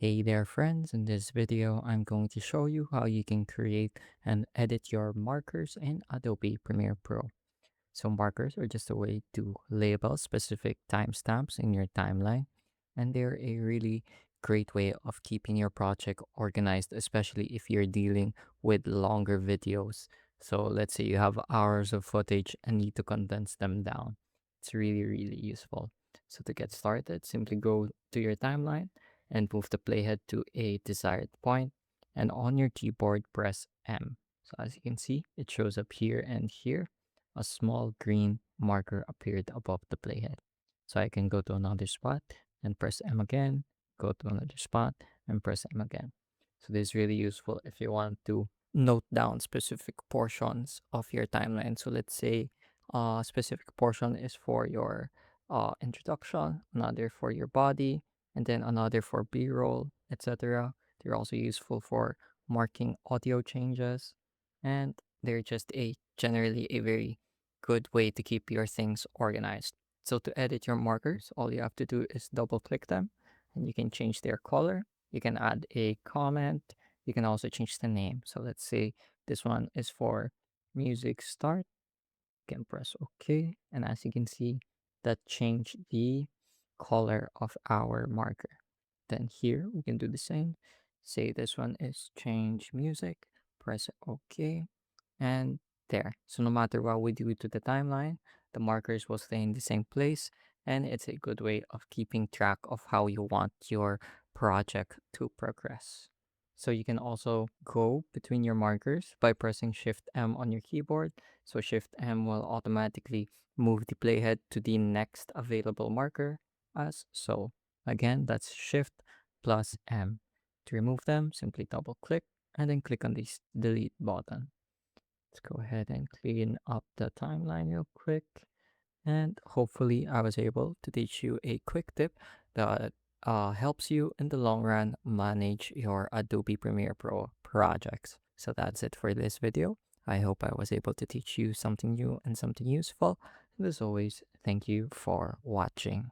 Hey there friends, in this video I'm going to show you how you can create and edit your markers in Adobe Premiere Pro. So markers are just a way to label specific timestamps in your timeline, and they're a really great way of keeping your project organized, especially if you're dealing with longer videos. So let's say you have hours of footage and need to condense them down. It's really useful. So to get started, simply go to your timeline and move the playhead to a desired point, and on your keyboard press M. So as you can see, it shows up here and here. A small green marker appeared above the playhead. So I can go to another spot and press M again, go to another spot and press M again. So this is really useful if you want to note down specific portions of your timeline. So let's say a specific portion is for your introduction, another for your body, and then another for B-roll, etc. They're also useful for marking audio changes, and they're just a generally a very good way to keep your things organized. So to edit your markers, all you have to do is double click them and you can change their color. You can add a comment. You can also change the name. So let's say this one is for music start. You can press OK. And as you can see, that changed the color of our marker. Then here we can do the same. Say this one is change music. Press OK. And there. So no matter what we do to the timeline, the markers will stay in the same place, and it's a good way of keeping track of how you want your project to progress. So you can also go between your markers by pressing Shift M on your keyboard. So Shift M will automatically move the playhead to the next available marker as so. Again, that's Shift plus M. To remove them, simply double click and then click on the delete button. Let's go ahead and clean up the timeline real quick. And hopefully, I was able to teach you a quick tip that helps you in the long run manage your Adobe Premiere Pro projects. So that's it for this video. I hope I was able to teach you something new and something useful. And as always, thank you for watching.